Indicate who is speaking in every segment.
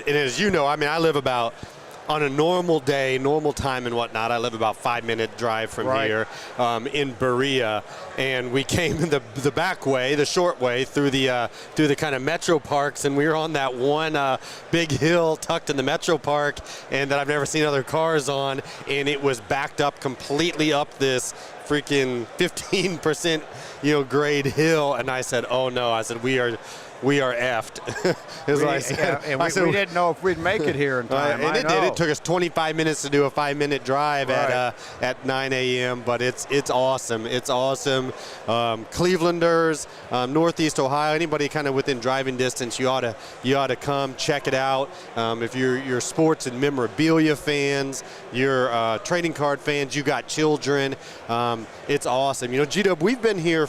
Speaker 1: as you know, I mean, I live about, on a normal day, normal time and whatnot, I live about 5-minute drive from here in Berea, and we came the back way, the short way, through the kind of metro parks, and we were on that one big hill tucked in the metro park, and that I've never seen other cars on, and it was backed up completely up this freaking 15% grade hill, and I said, oh no, I said, we are effed.
Speaker 2: We didn't know if we'd make it here in time.
Speaker 1: And it did. It took us 25 minutes to do a 5-minute drive at 9 a.m. But it's awesome. It's awesome. Clevelanders, Northeast Ohio, anybody kind of within driving distance, you ought to come check it out. If you're sports and memorabilia fans, you're trading card fans, you got children. It's awesome. G-Dub, we've been here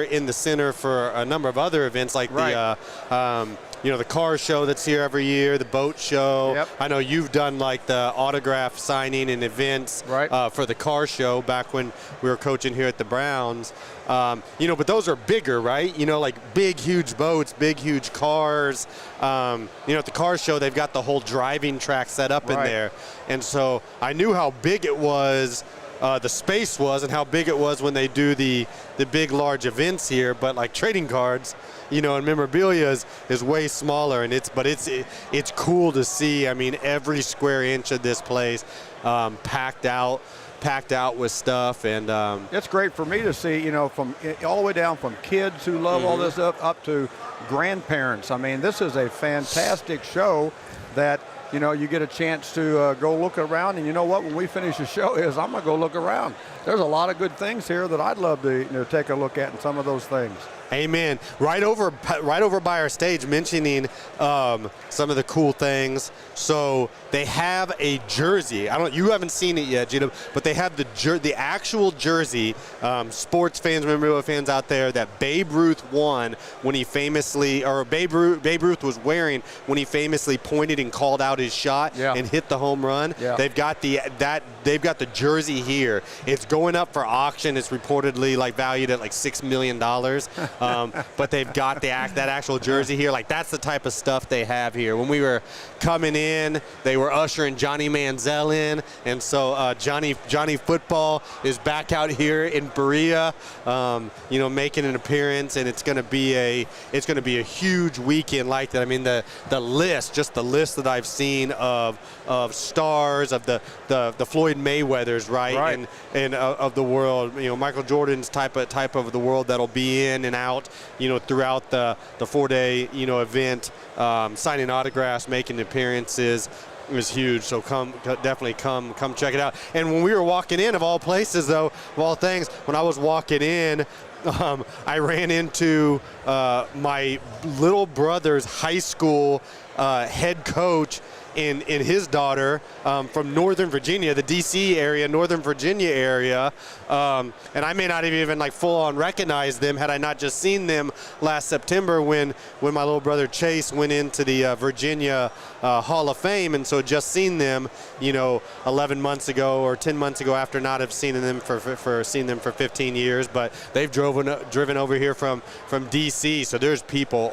Speaker 1: in the center for a number of other events like the car show that's here every year, the boat show.
Speaker 2: Yep.
Speaker 1: I know you've done like the autograph signing and events for the car show back when we were coaching here at the Browns. But those are bigger, right? Like big, huge boats, big, huge cars. At the car show, they've got the whole driving track set up in there. And so I knew how big it was, the space was, and how big it was when they do the big, large events here. But like trading cards, and memorabilia is way smaller, and it's cool to see. I mean, every square inch of this place packed out with stuff, and
Speaker 2: it's great for me to see, from all the way down from kids who love all this stuff up to grandparents. I mean, this is a fantastic show that you get a chance to go look around, and you know what? When we finish the show, I'm gonna go look around. There's a lot of good things here that I'd love to take a look at, and some of those things.
Speaker 1: Amen. Right over by our stage, mentioning some of the cool things. So they have a jersey. You haven't seen it yet, Gino, but they have the actual jersey. Sports fans, memorabilia fans out there, that Babe Ruth won when he famously, or Babe Ruth was wearing when he famously pointed and called out his shot and hit the home run. Yeah. They've got the jersey here. It's going up for auction. It's reportedly valued at $6 million. But they've got that actual jersey here. That's the type of stuff they have here. When we were coming in, they were ushering Johnny Manziel in, and so Johnny Football is back out here in Berea, making an appearance, and it's going to be a huge weekend like that. I mean, the list that I've seen of stars, of the Floyd Mayweathers, right? And of the world, Michael Jordan's type of the world that'll be in and out, throughout the 4-day, event, signing autographs, making appearances. It was huge. So definitely come check it out. And when we were walking in, of all places, though, of all things, when I was walking in, I ran into my little brother's high school head coach and his daughter from Northern Virginia, the D.C. area, Northern Virginia area. And I may not have even full-on recognized them had I not just seen them last September when my little brother Chase went into the Virginia Hall of Fame. And so just seen them, 11 months ago or 10 months ago after not have seen them for 15 years. But they've driven over here from D.C. So there's people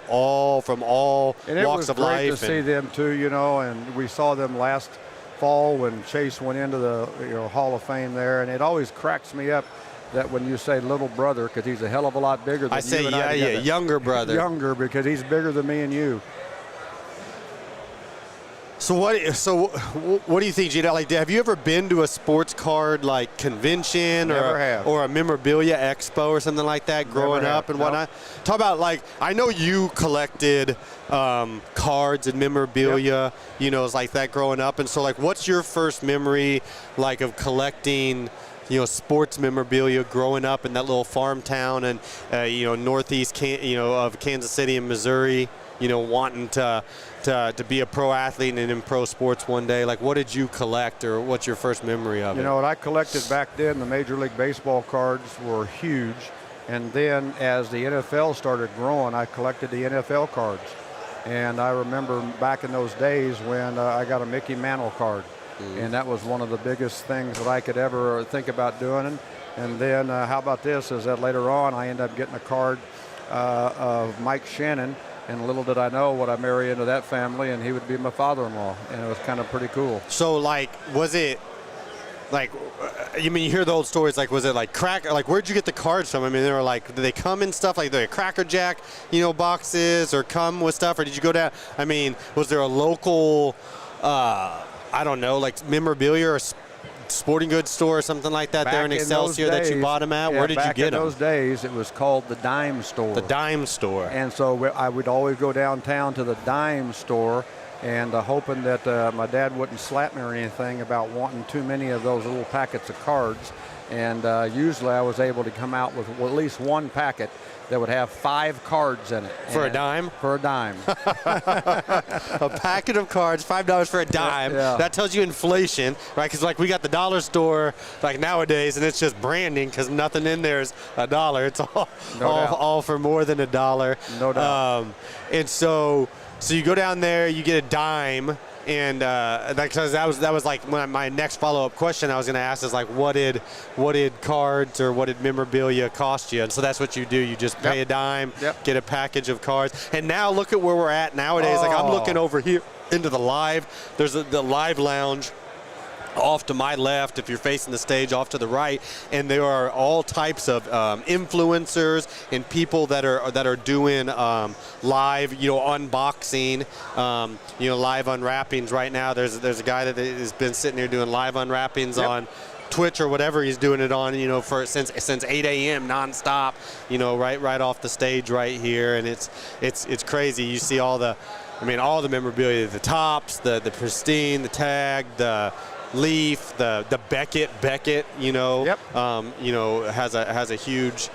Speaker 1: from all walks of life.
Speaker 2: And it was great to see them too, and we saw them last fall when Chase went into the Hall of Fame there, and it always cracks me up that when you say little brother, because he's a hell of a lot bigger than you and I together.
Speaker 1: Younger brother.
Speaker 2: Younger, because he's bigger than me and you.
Speaker 1: So what do you think, Gino? Have you ever been to a sports card convention or a memorabilia expo or something like that growing up and whatnot? Talk about I know you collected cards and memorabilia, it's like that growing up, and so what's your first memory of collecting sports memorabilia growing up in that little farm town and northeast of Kansas City and Missouri, wanting to be a pro athlete and in pro sports one day? What did you collect, or what's your first memory of it?
Speaker 2: What I collected back then, the Major League Baseball cards were huge, and then as the NFL started growing, I collected the NFL cards. And I remember back in those days when I got a Mickey Mantle card, and that was one of the biggest things that I could ever think about doing. And then how about this, is that later on I ended up getting a card of Mike Shannon And little did I know, would I marry into that family, and he would be my father-in-law, and it was kind of pretty cool.
Speaker 1: So, like, was it, like, you mean, you hear the old stories, like, was it like crack, like, where'd you get the cards from? I mean, they were like, did they come in stuff like the Cracker Jack, you know, boxes, or come with stuff, or did you go down, I mean, was there a local, I don't know, like memorabilia or sporting goods store or something like that there in Excelsior that you bought them at?
Speaker 2: Yeah,
Speaker 1: where did you get them?
Speaker 2: Back in those days, it was called the Dime Store.
Speaker 1: The Dime Store.
Speaker 2: And so I would always go downtown to the Dime Store, and hoping that my dad wouldn't slap me or anything about wanting too many of those little packets of cards. And usually I was able to come out with at least one packet that would have 5 cards in it.
Speaker 1: For a dime?
Speaker 2: For a dime.
Speaker 1: A packet of cards, $5 for a dime.
Speaker 2: Yeah.
Speaker 1: That tells you inflation, right? Because like we got the dollar store like nowadays, and it's just branding because nothing in there is $1. It's all for more than $1.
Speaker 2: No doubt.
Speaker 1: And so you go down there, you get a dime. And because that was like my next follow-up question I was going to ask is like, what did cards or what did memorabilia cost you? And so that's what you do. You just pay a dime, get a package of cards. And now look at where we're at nowadays. Like I'm looking over here into the live. There's the live lounge off to my left, if you're facing the stage, off to the right, and there are all types of influencers and people that are doing live, you know, unboxing, you know, live unwrappings right now. There's a guy that has been sitting here doing live unwrappings on Twitch or whatever he's doing it on, you know, for since 8 a.m. nonstop, you know, right off the stage right here, and it's crazy. You see all the memorabilia, the tops, the pristine, the tag, the Leaf, the Beckett, you know, you know, has a huge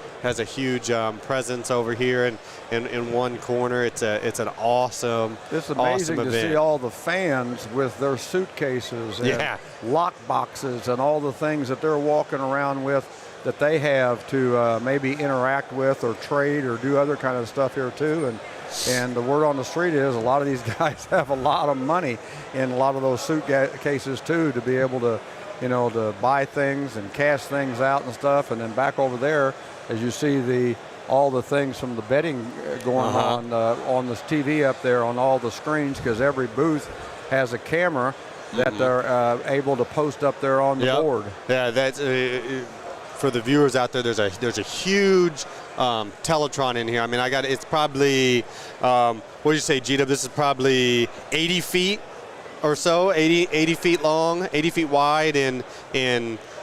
Speaker 1: presence over here in one corner. It's an awesome.
Speaker 2: It's amazing
Speaker 1: awesome
Speaker 2: to
Speaker 1: event.
Speaker 2: see all the fans with their suitcases and lock boxes and all the things that they're walking around with that they have to maybe interact with or trade or do other kind of stuff here too. And the word on the street is a lot of these guys have a lot of money in a lot of those suitcases too, to be able to, you know, to buy things and cash things out and stuff. And then back over there, as you see all the things from the betting going on this TV up there on all the screens, because every booth has a camera that they're able to post up there on the board.
Speaker 1: Yeah, that's for the viewers out there. There's a huge Teletron in here. I mean, it's probably, what did you say, G-Dub? This is probably 80 feet or so, 80 feet long, 80 feet wide, and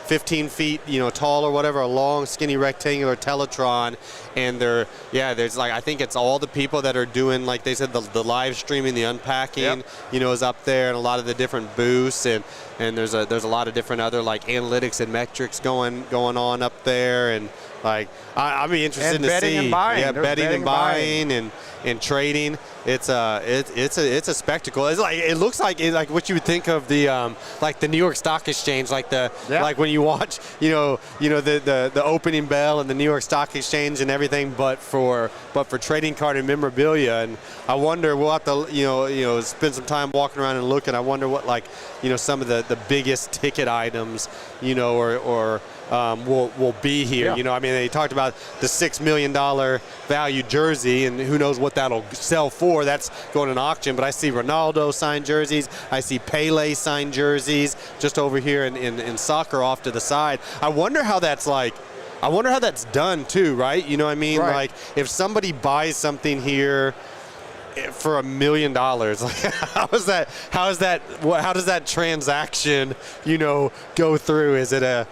Speaker 1: 15 feet, you know, tall or whatever, a long, skinny, rectangular Teletron. And there's like, I think it's all the people that are doing, like they said, the live streaming, the unpacking, you know, is up there, and a lot of the different booths, and there's a lot of different other like analytics and metrics going on up there, and like I'd be interested
Speaker 2: and
Speaker 1: to
Speaker 2: betting
Speaker 1: see,
Speaker 2: and buying.
Speaker 1: betting and buying and trading. It's a spectacle. It's like, it looks like what you would think of the like the New York Stock Exchange, like like when you watch, you know the opening bell and the New York Stock Exchange and everything, but for trading card and memorabilia. And I wonder, we'll have to you know spend some time walking around and looking. I wonder what, like, you know, some of the biggest ticket items, you know, or will be here. You know, I mean, they talked about the $6 million value jersey, and who knows what that'll sell for. That's going to an auction. But I see Ronaldo signed jerseys. I see Pele signed jerseys just over here in soccer off to the side. I wonder how that's done too, right? You know what I mean?
Speaker 2: Right.
Speaker 1: Like, if somebody buys something here for $1 million, like, how does that transaction, you know, go through? Is it a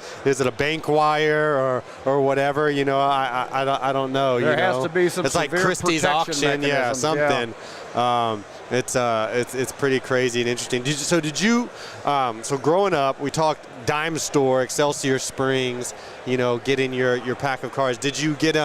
Speaker 1: bank wire or whatever? You know, I don't know.
Speaker 2: There has to be some.
Speaker 1: It's like Christie's auction, something. It's pretty crazy and interesting. So growing up, we talked Dime Store, Excelsior Springs, you know, getting your pack of cards. Did you get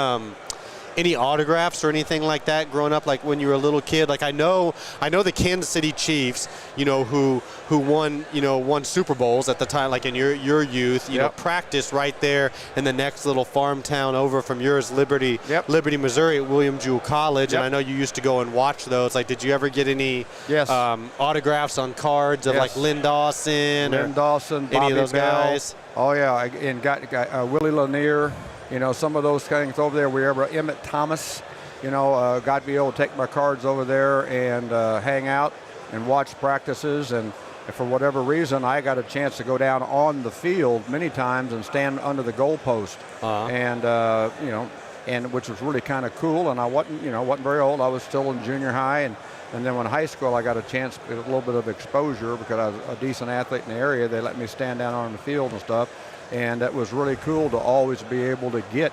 Speaker 1: any autographs or anything like that growing up, like when you were a little kid? Like I know the Kansas City Chiefs, you know, who won Super Bowls at the time, like in your youth, you know, practiced right there in the next little farm town over from yours, Liberty, Missouri, at William Jewell College. And I know you used to go and watch those. Like, did you ever get any autographs on cards of like Lynn Dawson,
Speaker 2: Bobby
Speaker 1: any of those
Speaker 2: Bell.
Speaker 1: guys?
Speaker 2: Oh yeah, and got Willie Lanier. You know, some of those things over there. We ever Emmett Thomas. got to be able to take my cards over there and hang out and watch practices. And for whatever reason, I got a chance to go down on the field many times and stand under the goalpost, and which was really kind of cool. And I wasn't very old. I was still in junior high, and then when high school, I got a chance to get a little bit of exposure because I was a decent athlete in the area. They let me stand down on the field and stuff, and that was really cool to always be able to get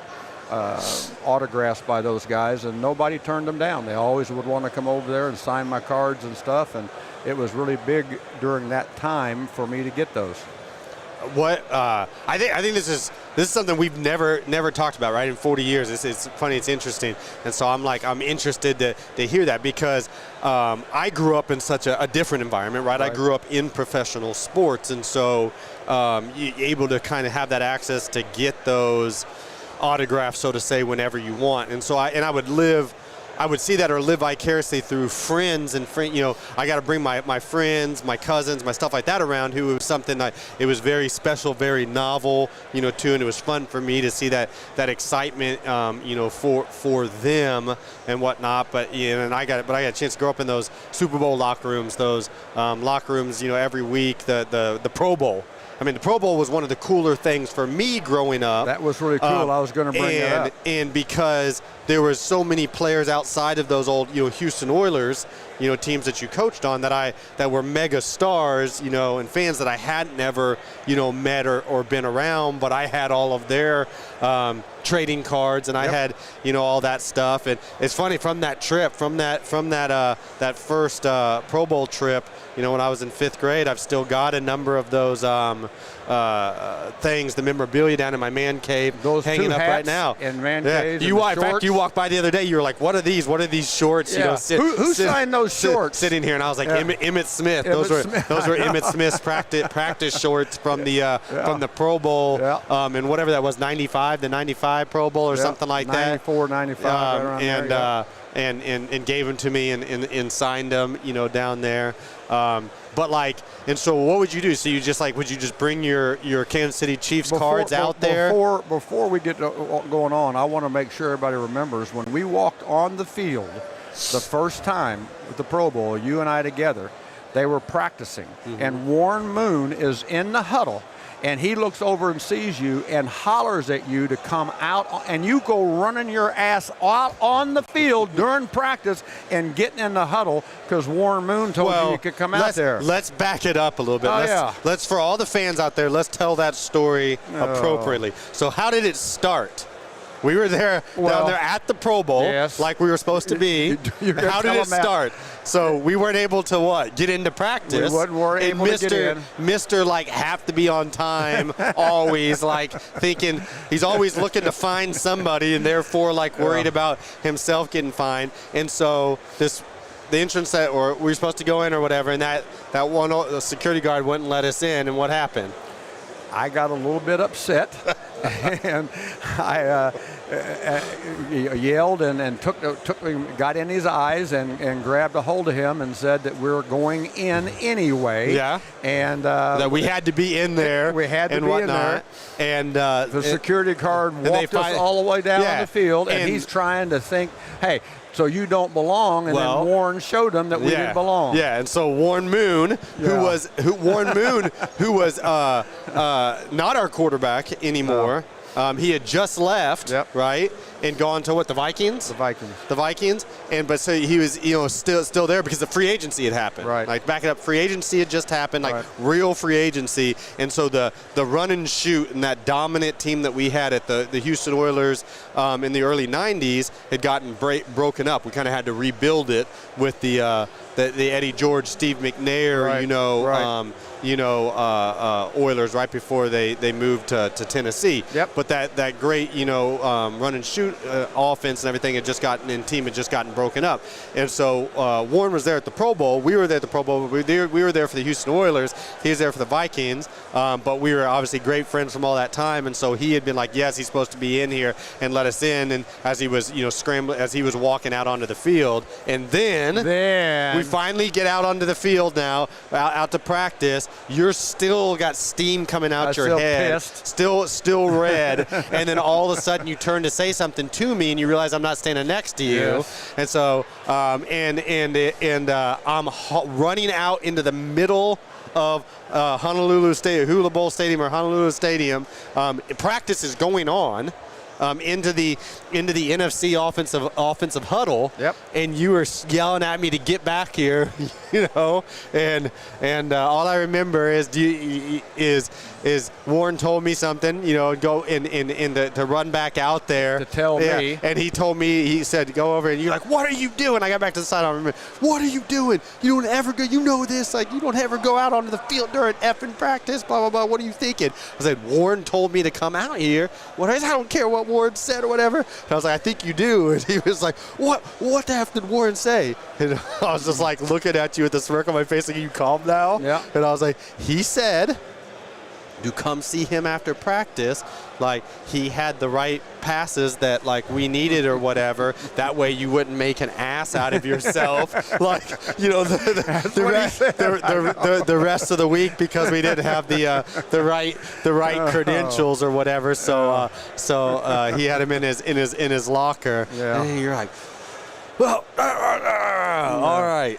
Speaker 2: autographs by those guys, and nobody turned them down. They always would want to come over there and sign my cards and stuff, and it was really big during that time for me to get those.
Speaker 1: I think this is something we've never talked about, right? In 40 years, it's funny, it's interesting, and so I'm interested to hear that because I grew up in such a different environment, right? I grew up in professional sports, and so you're able to kind of have that access to get those autographs, so to say, whenever you want, and so I would see that or live vicariously through friends and I got to bring my friends, my cousins, my stuff like that around, who was something that it was very special, very novel, too, and it was fun for me to see that excitement, for them and whatnot. But and I got a chance to grow up in those Super Bowl locker rooms, every week, the Pro Bowl. I mean, the Pro Bowl was one of the cooler things for me growing up.
Speaker 2: That was really cool. I was going to bring it up.
Speaker 1: And because there was so many players outside of those old, Houston Oilers, teams that you coached on that were mega stars, and fans that I hadn't ever, met or been around, but I had all of their trading cards, and I had, all that stuff. And it's funny, from that trip, from that first Pro Bowl trip, when I was in 5th grade, I've still got a number of those things, the memorabilia down in my man cave,
Speaker 2: those
Speaker 1: hanging up right now.
Speaker 2: And man caves.
Speaker 1: In fact, you walked by the other day, you were like, "What are these? What are these shorts?"
Speaker 2: Yeah. Who signed those shorts?
Speaker 1: Sitting here, and I was like, Emmitt Smith. Those were Emmitt Smith's practice shorts from the Pro Bowl, and whatever that was, the 95 Pro Bowl or something like
Speaker 2: 94, 95,
Speaker 1: and gave them to me and signed them, down there. And so what would you do? So would you just bring your Kansas City Chiefs cards out there?
Speaker 2: Before we get going on, I want to make sure everybody remembers when we walked on the field the first time with the Pro Bowl, you and I together, they were practicing, and Warren Moon is in the huddle. And he looks over and sees you and hollers at you to come out, and you go running your ass out on the field during practice and getting in the huddle because Warren Moon told you could come out there.
Speaker 1: Let's back it up a little bit. Let's for all the fans out there, let's tell that story appropriately. So how did it start? We were there down there at the Pro Bowl, like we were supposed to be. How did it start? So we weren't able to get into practice.
Speaker 2: We weren't able to get in.
Speaker 1: Mr. have to be on time, always thinking he's always looking to find somebody, and therefore worried about himself getting fined. And so the entrance we were supposed to go in or whatever, and that one security guard wouldn't let us in. And what happened?
Speaker 2: I got a little bit upset, and I yelled and got in his eyes and grabbed a hold of him and said that we were going in anyway.
Speaker 1: Yeah.
Speaker 2: And
Speaker 1: that we had to be in there.
Speaker 2: We had to be in there.
Speaker 1: And
Speaker 2: the security guard walked us all the way down the field, and he's trying to think, hey, so you don't belong, and then Warren showed them that we didn't belong.
Speaker 1: Yeah, and so Warren Moon, who was not our quarterback anymore. He had just left, right, and gone to the Vikings. The Vikings, but so he was, still there because the free agency had happened.
Speaker 2: Right.
Speaker 1: Back it up, free agency had just happened, real free agency, and so the run and shoot and that dominant team that we had at the Houston Oilers in the early ~90s had gotten broken up. We kind of had to rebuild it with the Eddie George, Steve McNair, Oilers right before they moved to Tennessee. But that great, run and shoot offense and everything had just gotten broken up. And so Warren was there at the Pro Bowl. We were there at the Pro Bowl. We were there for the Houston Oilers. He was there for the Vikings. But we were obviously great friends from all that time. And so he had been like, yes, he's supposed to be in here and let us in. And as he was, scrambling, as he was walking out onto the field. And then we finally get out onto the field now, out to practice. You're still got steam coming out your head.
Speaker 2: Pissed.
Speaker 1: Still red. And then all of a sudden you turn to say something something to me, and you realize I'm not standing next to you.
Speaker 2: Yes.
Speaker 1: And so, I'm running out into the middle of Honolulu Stadium, Hula Bowl Stadium or Honolulu Stadium. Practice is going on. Into the NFC offensive huddle,
Speaker 2: Yep.
Speaker 1: and you were yelling at me to get back here, and all I remember is Warren told me something, go to run back out there
Speaker 2: To tell me.
Speaker 1: and he told me, he said go over, and you're like, what are you doing? I got back to the side, I remember, what are you doing? You don't ever go, this, like you don't ever go out onto the field during effing practice, blah blah blah. What are you thinking? I said, Warren told me to come out here. I don't care what Warren said or whatever. And I was like, I think you do. And he was like, what the F did Warren say? And I was just like looking at you with the smirk on my face, like, you calm now?
Speaker 2: Yeah.
Speaker 1: And I was like, he said to come see him after practice, like he had the right passes that like we needed or whatever. That way you wouldn't make an ass out of yourself, like the rest of the week, because we didn't have the right credentials or whatever. So he had him in his locker.
Speaker 2: Yeah.
Speaker 1: And you're like, well, all right.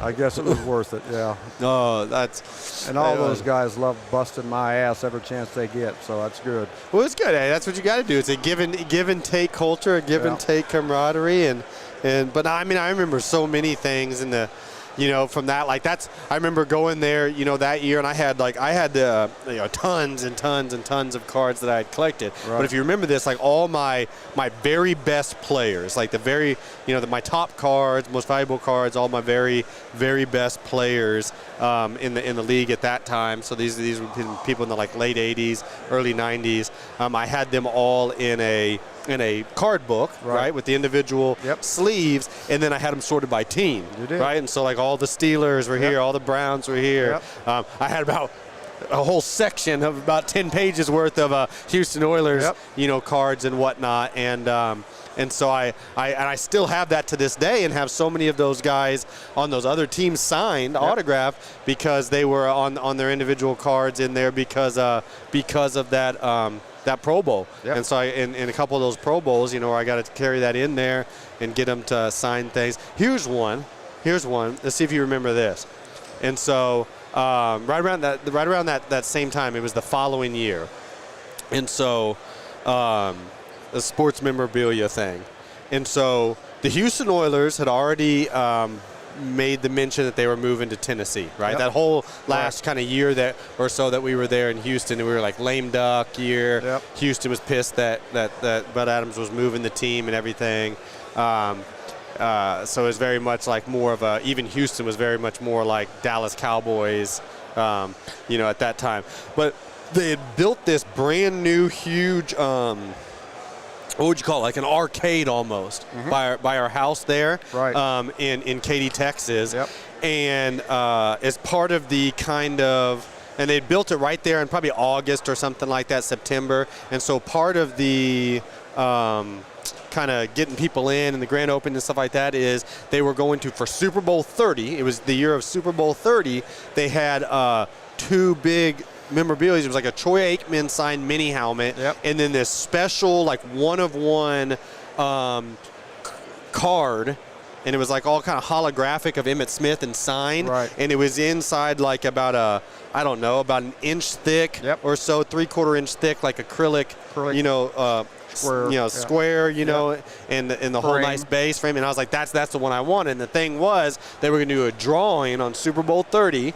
Speaker 2: I guess it was worth it, yeah.
Speaker 1: No, that's...
Speaker 2: And all those guys love busting my ass every chance they get, so that's good.
Speaker 1: Well, it's good. That's what you got to do. It's a give and take culture, a give and take camaraderie, but I mean, I remember so many things in the, from that. Like I remember going there, that year, and I had tons and tons and tons of cards that I had collected.
Speaker 2: Right.
Speaker 1: But if you remember this, like all my very best players, like my top cards, most valuable cards, all my very, very best players in the league at that time. So these were people in the like late 80s, early 90s. I had them all in a card book, right, with the individual sleeves, and then I had them sorted by team, right? And so like all the Steelers were here, all the Browns were here. I had about a whole section of about 10 pages worth of Houston Oilers, cards and whatnot, and so I still have that to this day, and have so many of those guys on those other teams signed, autographed, because they were on their individual cards in there because of that Pro Bowl. And so in a couple of those Pro Bowls, where I got to carry that in there and get them to sign things. Here's one. Let's see if you remember this. And so right around that same time, it was the following year. And so the sports memorabilia thing. And so the Houston Oilers had already made the mention that they were moving to Tennessee, right? That whole last kind of year that we were there in Houston, and we were like lame duck year. Houston was pissed that Bud Adams was moving the team and everything. So it was very much like more of even Houston was very much more like Dallas Cowboys, at that time. But they had built this brand new huge, what would you call it? Like an arcade almost by our house there, in Katy, Texas. And as part of the and they built it right there in probably August or something like that, September. And so part of the kind of getting people in and the grand opening and stuff like that is they were going to, for Super Bowl 30, it was the year of Super Bowl 30, they had two big memorabilia. It was like a Troy Aikman signed mini helmet, and then this special like one-of-one card, and it was like all kind of holographic of Emmitt Smith and signed, and it was inside like about an inch thick or so, 3/4 inch thick, like acrylic. Square, and the whole nice base frame. And I was like, that's the one I wanted. And the thing was, they were going to do a drawing on Super Bowl 30.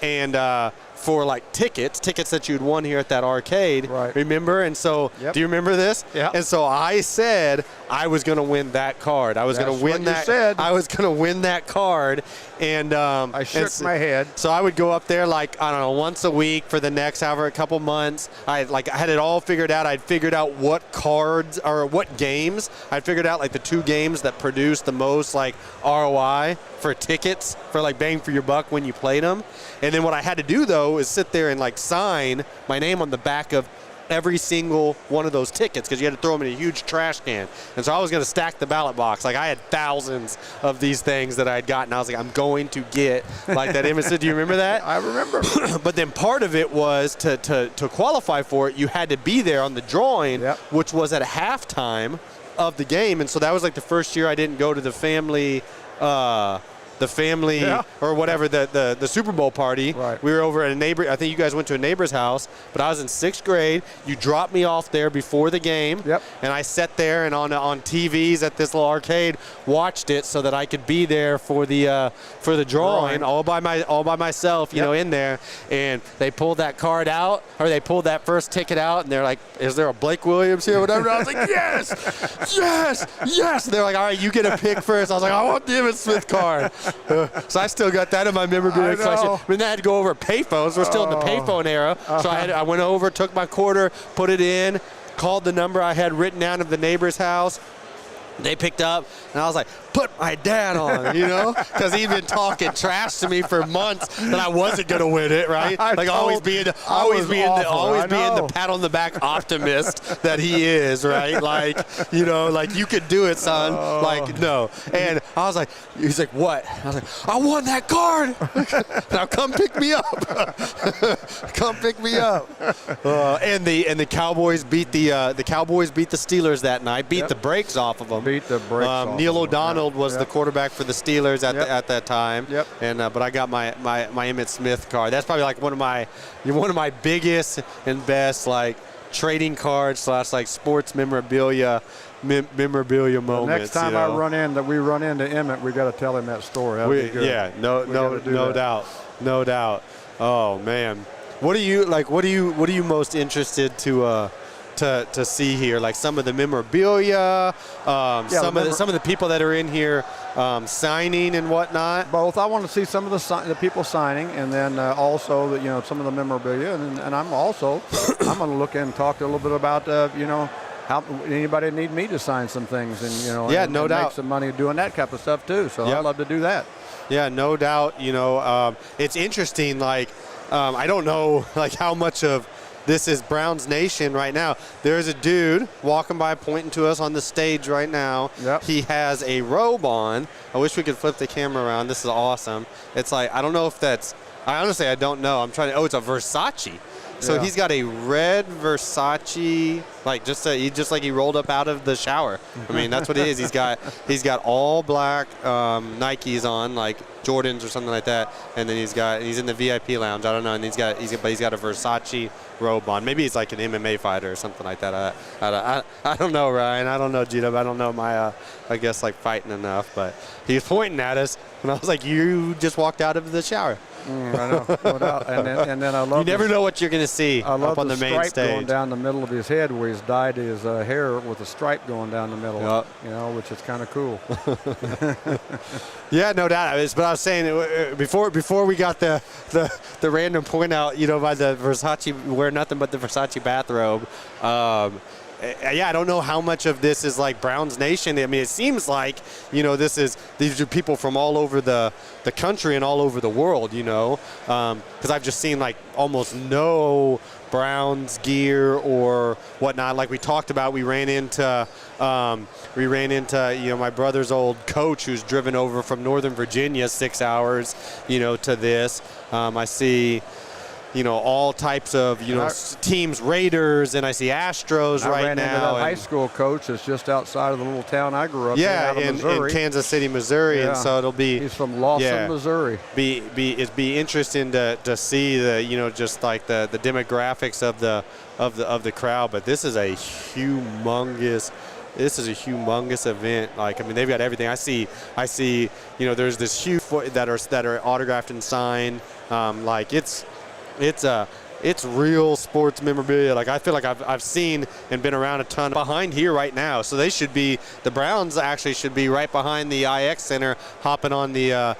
Speaker 1: And for like tickets that you'd won here at that arcade, remember? And so, do you remember this? And so I said I was going to win that card. I was going to win that. I was going to win that card, and
Speaker 2: I shook my head.
Speaker 1: So I would go up there like, I don't know, once a week for the next a couple months. I had it all figured out. I'd figured out what cards or what games. I'd figured out like the two games that produced the most like ROI for tickets, for like bang for your buck when you played them. And then what I had to do though is sit there and like sign my name on the back of every single one of those tickets, because you had to throw them in a huge trash can. And so I was going to stack the ballot box. Like I had thousands of these things that I had gotten. I was like, I'm going to get like that image. Do you remember that?
Speaker 2: I remember.
Speaker 1: But then part of it was to qualify for it, you had to be there on the drawing, which was at halftime of the game. And so that was like the first year I didn't go to the family or whatever, the Super Bowl party.
Speaker 2: Right.
Speaker 1: We were over at a neighbor. I think you guys went to a neighbor's house, but I was in 6th grade. You dropped me off there before the game.
Speaker 2: Yep.
Speaker 1: And I sat there and on TVs at this little arcade watched it so that I could be there for the drawing all by myself, you know, in there. And they pulled that card out, or they pulled that first ticket out, and they're like, "Is there a Blake Williams here?" Whatever. I was like, "Yes, yes, yes." And they're like, "All right, you get a pick first." I was like, "I want the Emmitt Smith card." So I still got that in my memorabilia collection. I mean, I had to go over payphones. We're still in the payphone era. So I went over, took my quarter, put it in, called the number I had written down of the neighbor's house. They picked up, and I was like, "Put my dad on," you know, because he'd been talking trash to me for months that I wasn't going to win it, right? Like always being the pat on the back optimist that he is, right? Like, you know, like, you could do it, son. Like, no. And I was like, he's like, "What?" I was like, "I won that card." Now come pick me up. Come pick me up. And the Cowboys beat the Steelers that night. Beat the brakes off of them.
Speaker 2: Beat the brakes off
Speaker 1: Neil
Speaker 2: of them.
Speaker 1: O'Donnell was the quarterback for the Steelers at that time.
Speaker 2: Yep.
Speaker 1: And but I got my Emmitt Smith card. That's probably like one of my biggest and best like trading cards / like sports memorabilia moments.
Speaker 2: Next time
Speaker 1: you know?
Speaker 2: we run into Emmitt, we got to tell him that story. That'd be good.
Speaker 1: Yeah, no doubt. Oh man, what are you most interested to see here? Like some of the memorabilia, some of the people that are in here signing and whatnot.
Speaker 2: Both. I want to see some of the people signing, and then also some of the memorabilia, and I'm going to look in and talk a little bit about how anybody need me to sign some things, and and
Speaker 1: no doubt
Speaker 2: make some money doing that type of stuff too. So I'd love to do that.
Speaker 1: Yeah, no doubt. It's interesting. Like I don't know like how much of this is Browns Nation right now. There's a dude walking by pointing to us on the stage right now.
Speaker 2: Yep.
Speaker 1: He has a robe on. I wish we could flip the camera around. This is awesome. It's like, I don't know if that's, I honestly don't know. I'm trying to, it's a Versace. So he's got a red Versace, like he rolled up out of the shower. I mean, that's what it is. He's got all black Nikes on, like Jordans or something like that, and then he's in the VIP lounge. I don't know, and he's got a Versace robe on. Maybe he's like an MMA fighter or something like that. I don't know, Ryan. I don't know, G-Dub. I don't know my I guess like fighting enough, but he was pointing at us, and I was like, "You just walked out of the shower."
Speaker 2: I know, no doubt. And then I love.
Speaker 1: You never know what you're going to see up on the main stage.
Speaker 2: Stripe going down the middle of his head, where he's dyed his hair with a stripe going down the middle.
Speaker 1: Yep.
Speaker 2: Which is kind of cool.
Speaker 1: Yeah, no doubt. But I was saying before we got the random point out, by the Versace, wear nothing but the Versace bathrobe. I don't know how much of this is like Browns Nation. I mean, it seems like, these are people from all over the country and all over the world, because I've just seen like almost no Browns gear or whatnot. Like we talked about, we ran into my brother's old coach who's driven over from Northern Virginia 6 hours, to this. I see, all types of, teams, Raiders, and I see Astros
Speaker 2: right now. I ran into that high school coach that's just outside of the little town I grew up in
Speaker 1: Kansas City, Missouri, and so it'll be.
Speaker 2: He's from Lawson, Missouri.
Speaker 1: It'd be interesting to see the, just like the demographics of the crowd, but this is a humongous. This is a humongous event. Like, I mean, they've got everything. I see. There's this huge that are autographed and signed. Like it's real sports memorabilia. Like I feel like I've seen and been around a ton behind here right now. So the Browns actually should be right behind the IX Center, hopping on the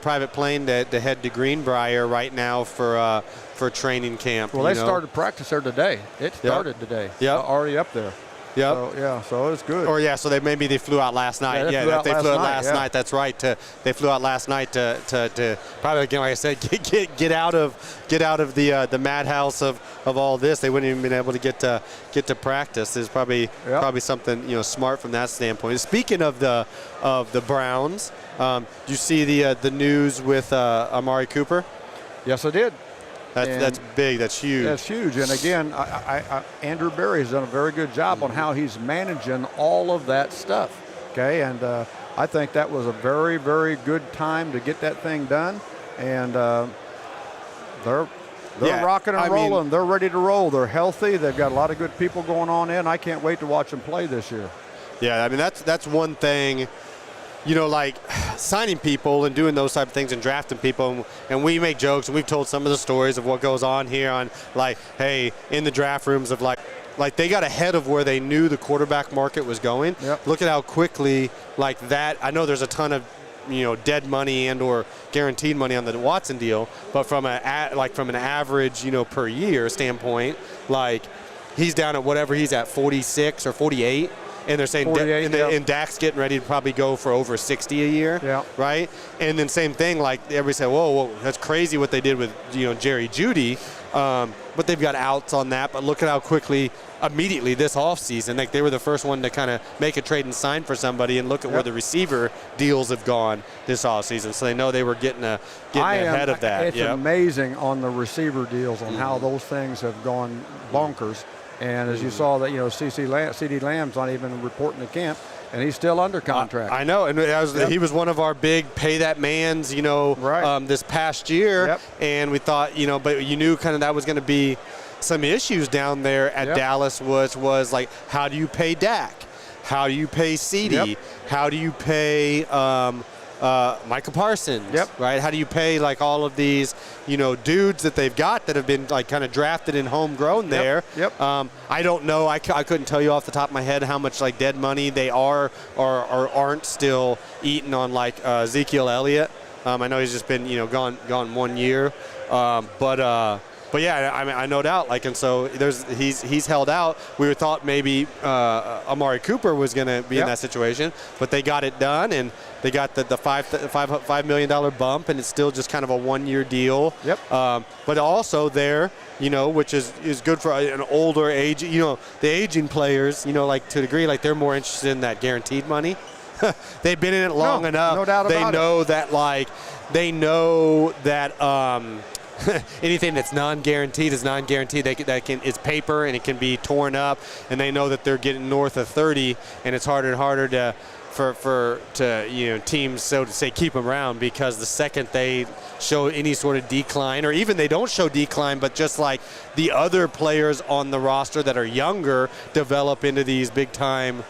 Speaker 1: private plane to head to Greenbrier right now for training camp.
Speaker 2: Well, they started practice there today. It started today.
Speaker 1: Yeah,
Speaker 2: already up there.
Speaker 1: Yep.
Speaker 2: So it's good.
Speaker 1: Or so they flew out last night.
Speaker 2: They flew out last night.
Speaker 1: That's right. They flew out last night to probably, again, like I said, get out of the madhouse of all this. They wouldn't even been able to get to practice. It's probably something smart from that standpoint. Speaking of the Browns, you see the news with Amari Cooper?
Speaker 2: Yes, I did.
Speaker 1: That's big. That's huge.
Speaker 2: That's huge. And again, Andrew Berry has done a very good job on how he's managing all of that stuff. Okay, and I think that was a very, very good time to get that thing done. And they're rocking and rolling. They're ready to roll. They're healthy. They've got a lot of good people going on in. I can't wait to watch them play this year.
Speaker 1: Yeah, I mean, that's one thing, you know, like signing people and doing those type of things and drafting people. And we make jokes, and we've told some of the stories of what goes on here on, like, hey, in the draft rooms of like they got ahead of where they knew the quarterback market was going.
Speaker 2: Yep.
Speaker 1: Look at how quickly, like that. I know there's a ton of, you know, dead money and or guaranteed money on the Watson deal, but from an average, you know, per year standpoint, like he's down at whatever he's at, 46 or 48. And they're saying and Dak's getting ready to probably go for over 60 a year, right? And then same thing, like everybody said, whoa, that's crazy what they did with, you know, Jerry Jeudy, but they've got outs on that. But look at how quickly, immediately this offseason, like they were the first one to kind of make a trade and sign for somebody, and look at where the receiver deals have gone this offseason. So they know they were getting ahead of that.
Speaker 2: It's amazing on the receiver deals on how those things have gone bonkers. And as you saw that, you know, CeeDee Lamb's not even reporting to camp, and he's still under contract.
Speaker 1: I know, and he was one of our big pay that man's, you know, this past year. And we thought, you know, but you knew kind of that was going to be some issues down there at Dallas was like, how do you pay Dak? How do you pay CeeDee? How do you pay Micah Parsons, right? How do you pay like all of these, you know, dudes that they've got that have been like kind of drafted and homegrown there? I don't know. I couldn't tell you off the top of my head how much like dead money they are or aren't still eating on like Ezekiel Elliott. I know he's just been, you know, gone 1 year, but yeah, I mean, I no doubt. Like, and so he's held out. We thought maybe Amari Cooper was going to be in that situation, but they got it done, and they got the $5 million bump, and it's still just kind of a 1 year deal. But also there, you know, which is good for an older age. You know, the aging players, you know, like to a degree, like they're more interested in that guaranteed money. They've been in it long enough.
Speaker 2: No doubt about it.
Speaker 1: They know that. Anything that's non-guaranteed is non-guaranteed. It's paper, and it can be torn up, and they know that they're getting north of 30, and it's harder and harder to you know, teams, so to say, keep them around, because the second they show any sort of decline, or even they don't show decline, but just like the other players on the roster that are younger develop into these big-time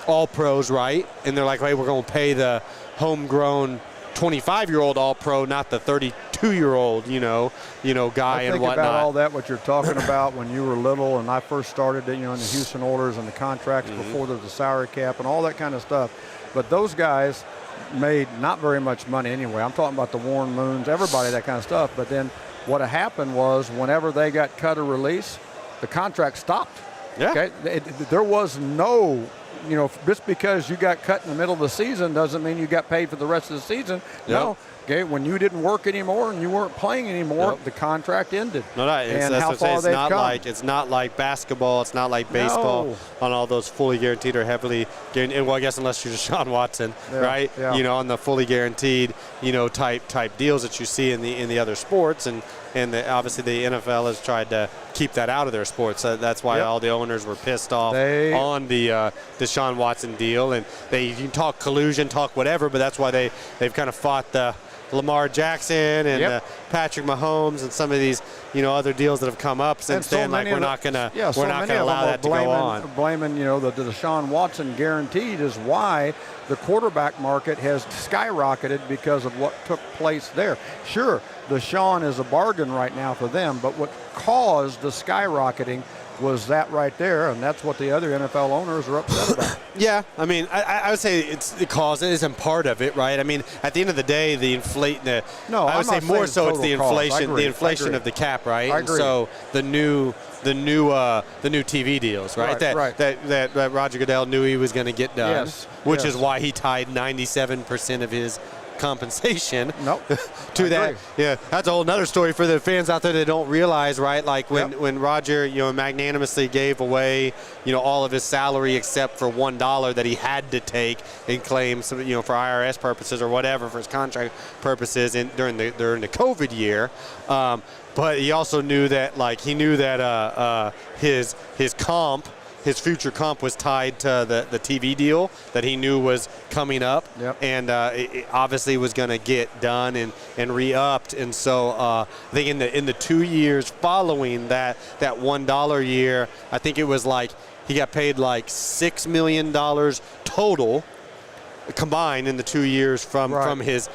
Speaker 1: all-pros, right? And they're like, hey, we're going to pay the homegrown 25-year-old all-pro, not the 32-year-old, you know, guy and whatnot.
Speaker 2: Think about all that, what you're talking about when you were little, and I first started, you know, in the Houston Oilers and the contracts before there was a salary cap and all that kind of stuff. But those guys made not very much money anyway. I'm talking about the Warren Moons, everybody, that kind of stuff. But then what happened was whenever they got cut or released, the contract stopped. Okay? There was no, you know, just because you got cut in the middle of the season doesn't mean you got paid for the rest of the season. No. Okay, when you didn't work anymore and you weren't playing anymore, the contract ended.
Speaker 1: It's not like basketball. It's not like baseball on all those fully guaranteed or heavily guaranteed. Well, I guess unless you're Deshaun Watson, right? You know, on the fully guaranteed, you know, type deals that you see in the other sports, and obviously the NFL has tried to keep that out of their sports. So that's why all the owners were pissed off on the Deshaun Watson deal, and you can talk collusion, talk whatever, but that's why they've kind of fought the Lamar Jackson and Patrick Mahomes and some of these, you know, other deals that have come up since then. Like, we're not gonna allow that to go on.
Speaker 2: Blaming, you know, the Deshaun Watson guaranteed is why the quarterback market has skyrocketed because of what took place there. Sure, Deshaun is a bargain right now for them, but what caused the skyrocketing was that right there, and that's what the other NFL owners are upset about.
Speaker 1: Yeah, I mean, I would say it's the cause. It isn't part of it, right? I mean, at the end of the day, I would say more so it's the inflation of the cap, right?
Speaker 2: I agree.
Speaker 1: And so the new TV deals, right? That Roger Goodell knew he was going to get done, which is why he tied 97% of his compensation.
Speaker 2: Nope.
Speaker 1: To
Speaker 2: I
Speaker 1: that.
Speaker 2: agree.
Speaker 1: Yeah, that's a whole nother story for the fans out there that don't realize, right? Like when Roger, magnanimously gave away, all of his salary except for $1 that he had to take and claim, for IRS purposes or whatever, for his contract purposes during the COVID year. But he also knew that, his future comp was tied to the TV deal that he knew was coming up, and it obviously was going to get done and re-upped. And so I think in the 2 years following that $1 year, I think it was like he got paid like $6 million total combined in the 2 years from his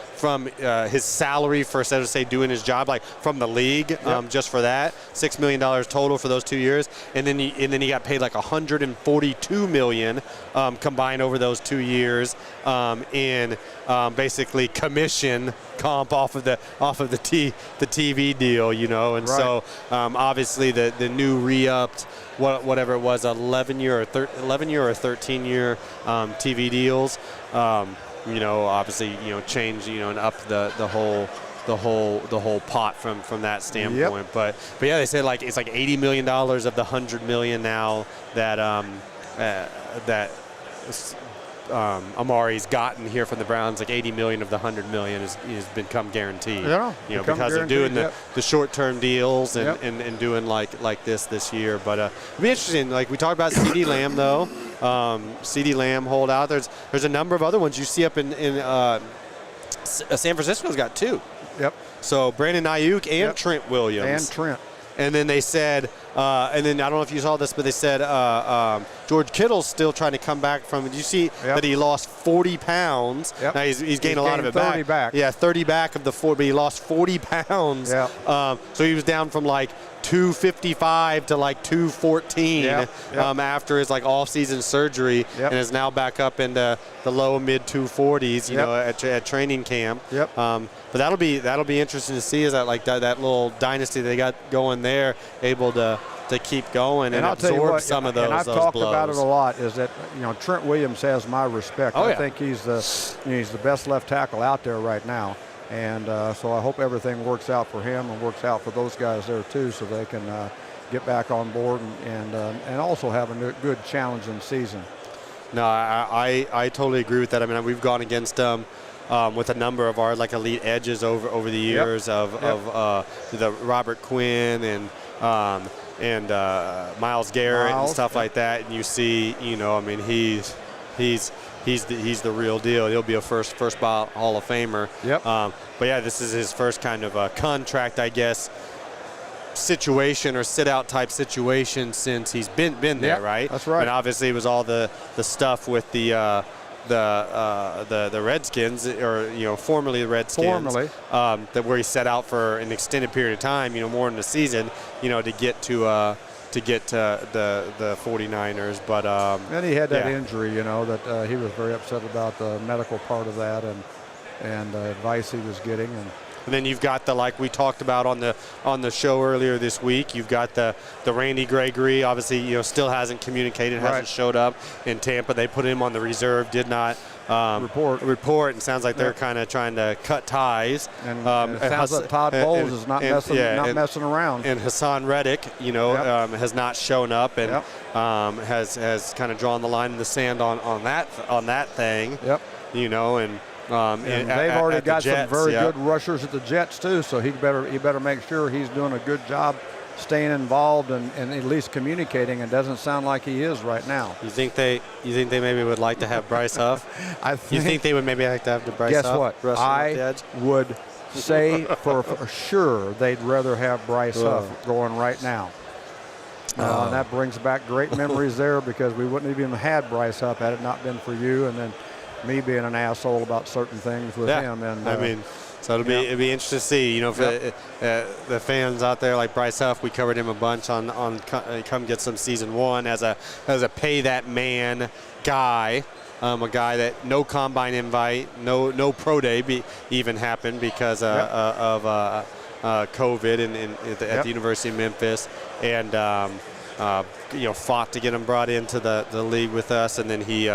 Speaker 1: salary for, so to say, doing his job, like from the league, just for that $6 million total for those 2 years, and then he got paid like $142 million combined over those 2 years in basically commission comp off of the TV deal, and so obviously the new re-upped whatever it was, 11-year or 13-year TV deals. Obviously, change, and up the whole pot from that standpoint. But yeah, they said like it's like $80 million of the $100 million now that Amari's gotten here from the Browns. Like $80 million of the $100 million has become guaranteed. Because of doing the short-term deals and doing like this year. But it'll be interesting. Like we talked about CeeDee Lamb though. CeeDee Lamb hold out. There's a number of other ones you see up in San Francisco's got two. So Brandon Ayuk and Trent Williams. And then they said, and then I don't know if you saw this, but they said George Kittle's still trying to come back from. Did you see that he lost 40 pounds? Now he's gained a lot of it
Speaker 2: 30 back.
Speaker 1: Yeah, 30 back of the 4, but he lost 40 pounds. So he was down from like 255 to like 214 after his like off-season surgery, and is now back up into the low mid 240s, at training camp. But that'll be interesting to see, is that like that little dynasty they got going there, able to keep going and absorb some of those blows.
Speaker 2: And I've talked about it a lot, is that Trent Williams has my respect. I think he's the best left tackle out there right now. And so I hope everything works out for him and works out for those guys there too, so they can get back on board and also have a good challenging season.
Speaker 1: No, I totally agree with that. I mean, we've gone against them with a number of our like elite edges over the years of the Robert Quinn and Myles Garrett and stuff like that. And you see, I mean, he's the real deal. He'll be a first ballot Hall of Famer. But yeah, this is his first kind of contract, I guess, situation or sit-out type situation since he's been there, right?
Speaker 2: That's right.
Speaker 1: And obviously it was all the stuff with the Redskins, or formerly the Redskins, that where he set out for an extended period of time, more than a season, to get to the 49ers. But
Speaker 2: and he had that injury, that he was very upset about the medical part of that and the advice he was getting.
Speaker 1: And then you've got like we talked about on the show earlier this week, you've got the Randy Gregory, obviously, still hasn't communicated, hasn't showed up in Tampa. They put him on the reserve, did not report, and sounds like they're kind of trying to cut ties.
Speaker 2: And it sounds like Todd Bowles is not messing around.
Speaker 1: And Hassan Reddick, has not shown up and has kind of drawn the line in the sand on that thing. And
Speaker 2: they've already got some very good rushers at the Jets too, so he better make sure he's doing a good job staying involved and at least communicating. It doesn't sound like he is right now.
Speaker 1: You think they maybe would like to have Bryce Huff? You think they would maybe like to have the Bryce Huff?
Speaker 2: Guess what? I would say for sure they'd rather have Bryce Huff going right now. And that brings back great memories there, because we wouldn't have even had Bryce Huff had it not been for you and then me being an asshole about certain things with him. And
Speaker 1: I mean, so it'll be interesting to see. The fans out there like Bryce Huff, we covered him a bunch on Come Get Some Season 1 as a pay that man guy. A guy that no combine invite, no pro day even happened because of COVID at the University of Memphis, and fought to get him brought into the league with us, and then he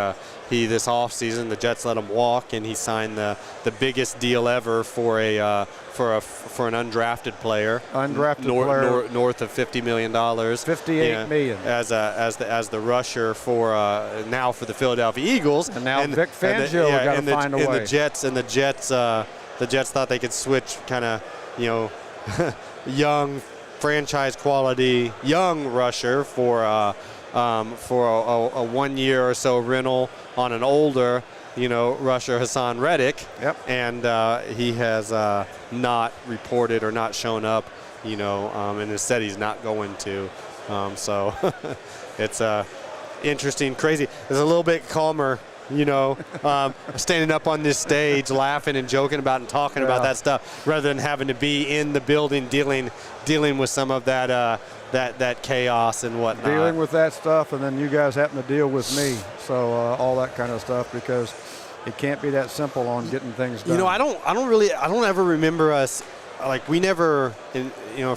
Speaker 1: this offseason the Jets let him walk, and he signed the biggest deal ever for an undrafted player. North of $50 million.
Speaker 2: $58 million
Speaker 1: as the rusher for now for the Philadelphia Eagles.
Speaker 2: And now Vic Fangio got to find a way.
Speaker 1: The Jets thought they could switch kind of young franchise quality young rusher for a 1 year or so rental on an older rusher, Hassan Reddick.
Speaker 2: Yep.
Speaker 1: And he has not reported or not shown up, and has said he's not going to. So it's interesting, crazy. It's a little bit calmer, standing up on this stage, laughing and joking about and talking about that stuff, rather than having to be in the building dealing with some of that chaos and whatnot.
Speaker 2: Dealing with that stuff, and then you guys happen to deal with me. So all that kind of stuff, because it can't be that simple on getting things done.
Speaker 1: I don't ever remember us. Like, we never,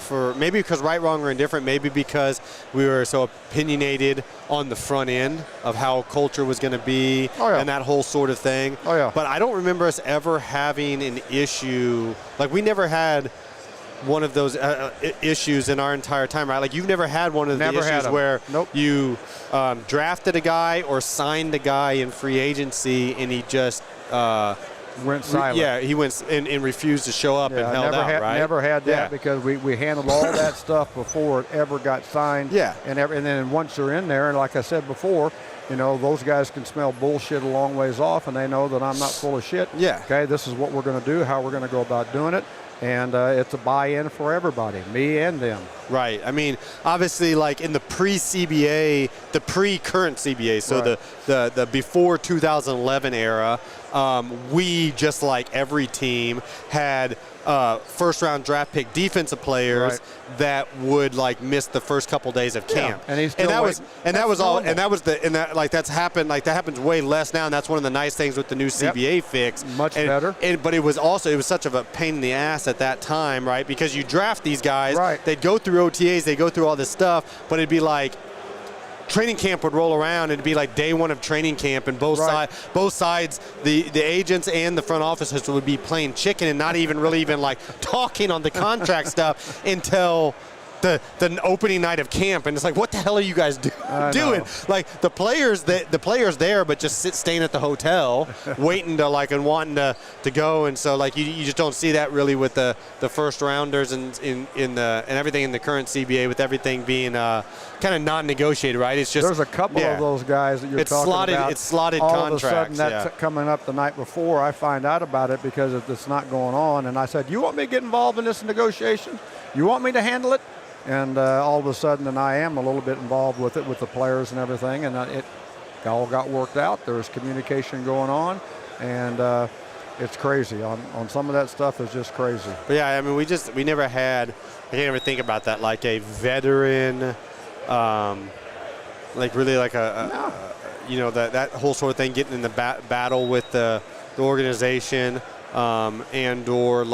Speaker 1: for maybe because right, wrong, or indifferent, maybe because we were so opinionated on the front end of how culture was going to be and that whole sort of thing.
Speaker 2: Oh, yeah.
Speaker 1: But I don't remember us ever having an issue. Like, we never had one of those issues in our entire time, right? Like, you've never had one of the issues where you drafted a guy or signed a guy in free agency and he just
Speaker 2: went silent.
Speaker 1: Yeah, he went and refused to show up and held out, right?
Speaker 2: Never had that because we handled all that stuff before it ever got signed.
Speaker 1: Yeah.
Speaker 2: And then once you're in there, and like I said before, those guys can smell bullshit a long ways off, and they know that I'm not full of shit.
Speaker 1: Yeah.
Speaker 2: Okay, this is what we're going to do, how we're going to go about doing it. And it's a buy-in for everybody, me and them.
Speaker 1: Right. I mean, obviously, like in the pre-CBA, the pre-current CBA, so the before 2011 era, we, just like every team, had first-round draft pick defensive players that would miss the first couple days of camp.
Speaker 2: And
Speaker 1: that happens way less now, and that's one of the nice things with the new CBA fix.
Speaker 2: Much better.
Speaker 1: But it was such of a pain in the ass at that time, right? Because you draft these guys, they'd go through OTAs, they go through all this stuff, but it'd be like training camp would roll around, and it'd be like day one of training camp, and both sides, the agents and the front offices would be playing chicken and not even really talking on the contract stuff until the opening night of camp. And it's like, what the hell are you guys doing? Like, the players there, but just staying at the hotel, waiting to and wanting to go. And so you just don't see that really with the first rounders and everything in the current CBA, with everything being kind of non-negotiated, right? It's just
Speaker 2: there's a couple of those guys that you're talking about.
Speaker 1: It's slotted
Speaker 2: all
Speaker 1: contracts.
Speaker 2: All of a sudden, that's coming up the night before. I find out about it because it's not going on, and I said, "You want me to get involved in this negotiation? You want me to handle it?" And all of a sudden, and I am a little bit involved with it, with the players and everything, and it all got worked out. There's communication going on, and it's crazy. On some of that stuff is just crazy.
Speaker 1: But yeah, I mean, we never had. I can't ever think about that, like a veteran, that whole sort of thing, getting in the battle with the organization, and or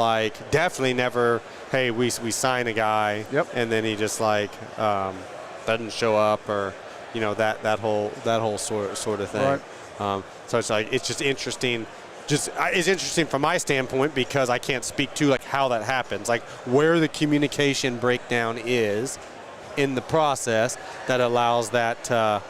Speaker 1: definitely never. Hey, we sign a guy, and then he just doesn't show up, or that whole sort of thing.
Speaker 2: Right.
Speaker 1: So it's just interesting. It's interesting from my standpoint, because I can't speak to how that happens, where the communication breakdown is in the process that allows that to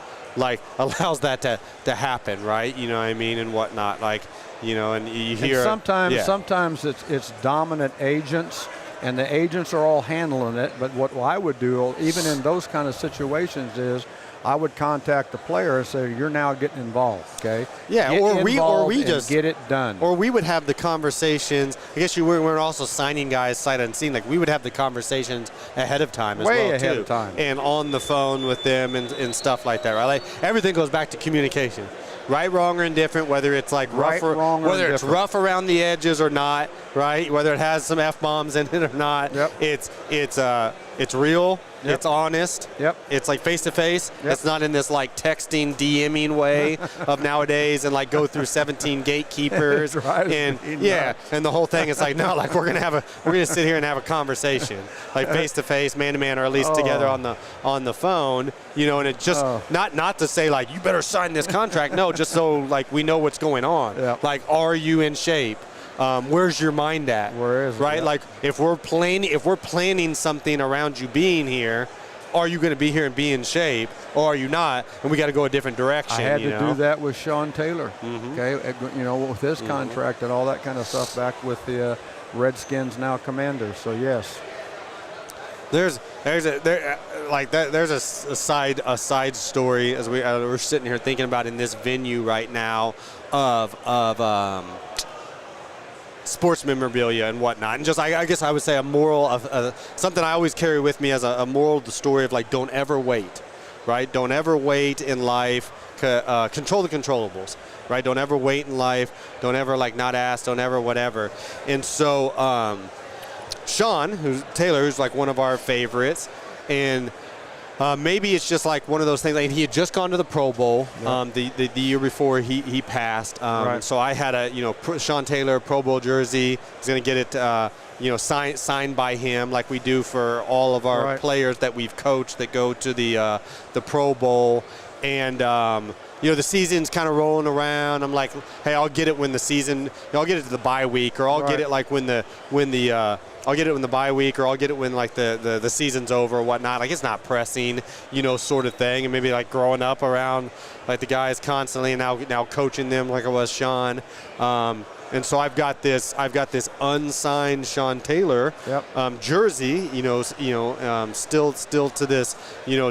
Speaker 1: happen, right? You know what I mean, and whatnot, and you hear.
Speaker 2: And sometimes it's dominant agents. And the agents are all handling it. But what I would do, even in those kind of situations, is I would contact the player and say, "You're now getting involved, okay?"
Speaker 1: Yeah,
Speaker 2: or
Speaker 1: we just
Speaker 2: get it done.
Speaker 1: Or we would have the conversations. I guess we're also signing guys sight unseen. We would have the conversations ahead of time as well,
Speaker 2: way ahead of time,
Speaker 1: and on the phone with them and stuff like that. Right, everything goes back to communication. Right, wrong, or indifferent, whether it's rough around the edges or not, right? Whether it has some F-bombs in it or not, it's real, It's honest.
Speaker 2: Yep.
Speaker 1: It's like face to face.
Speaker 2: Yep.
Speaker 1: It's not in this like texting, DMing way of nowadays, and like go through 17 gatekeepers. And yeah, and the whole thing is like, no, like we're gonna sit here and have a conversation, like face to face, man to man, or at least together on the phone. You know, and it just not to say like you better sign this contract. No, just so like we know what's going on.
Speaker 2: Yep.
Speaker 1: Like, are you in shape? Where's your mind at?
Speaker 2: Where is it?
Speaker 1: Right?
Speaker 2: Yep.
Speaker 1: Like if we're planning something around you being here, are you going to be here and be in shape, or are you not? And we got to go a different direction.
Speaker 2: I had to do that with Sean Taylor. Okay, you know, with his contract and all that kind of stuff back with the Redskins, now Commanders. So yes.
Speaker 1: There's a side story as we're sitting here thinking about in this venue right now of sports memorabilia and whatnot, and just I guess I would say a moral of something I always carry with me as a moral of the story of like, don't ever wait, right? Don't ever wait in life. Control the controllables, right? Don't ever wait in life. Don't ever like not ask. Don't ever whatever. And so Sean Taylor, who's like one of our favorites, and maybe it's just like one of those things. Like he had just gone to the Pro Bowl the year before he passed.
Speaker 2: Right.
Speaker 1: So I had a Sean Taylor Pro Bowl jersey. He's gonna get it signed by him, like we do for all of our players that we've coached that go to the Pro Bowl. And the season's kind of rolling around. I'm like, hey, I'll get it when the season. I'll get it to the bye week, or I'll get it like when the I'll get it when the bye week, or I'll get it when like the season's over or whatnot. Like it's not pressing, sort of thing. And maybe like growing up around like the guys constantly, and now coaching them like I was Sean. And so I've got this unsigned Sean Taylor jersey, still to this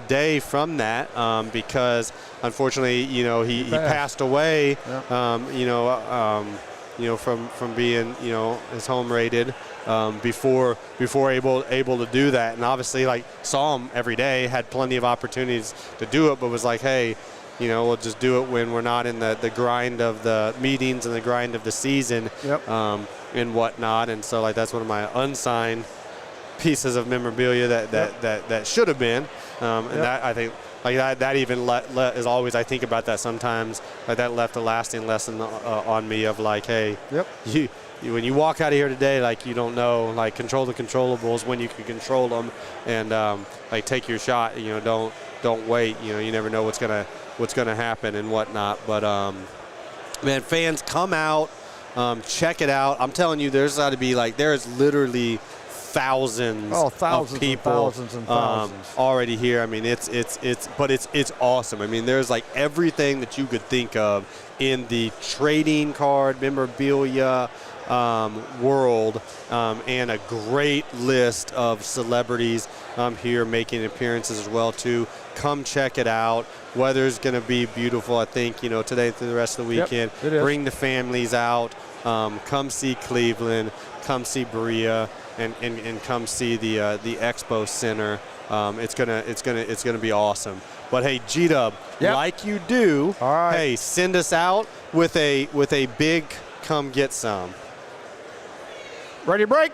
Speaker 1: day from that, because unfortunately he passed away, from being his home rated before able to do that, and obviously like saw him every day, had plenty of opportunities to do it, but was like, hey, we'll just do it when we're not in the grind of the meetings and the grind of the season and whatnot. And so like that's one of my unsigned pieces of memorabilia that should have been. And that I think like that even is always, I think about that sometimes, like that left a lasting lesson on me of like, hey, when you walk out of here today, like you don't know, like control the controllables when you can control them, and like take your shot. Don't wait. You never know what's gonna happen and whatnot. But man, fans, come out, check it out. I'm telling you, there's got to be like there's literally thousands of people
Speaker 2: and thousands
Speaker 1: already here. I mean, it's awesome. I mean, there's like everything that you could think of in the trading card memorabilia world, and a great list of celebrities here making appearances as well too. Come check it out. Weather's going to be beautiful, I think, today through the rest of the weekend. Bring the families out. Come see Cleveland. Come see Berea, and come see the Expo Center. It's gonna be awesome. But hey, G-Dub, like you do, hey, send us out with a big come get some.
Speaker 2: Ready to break?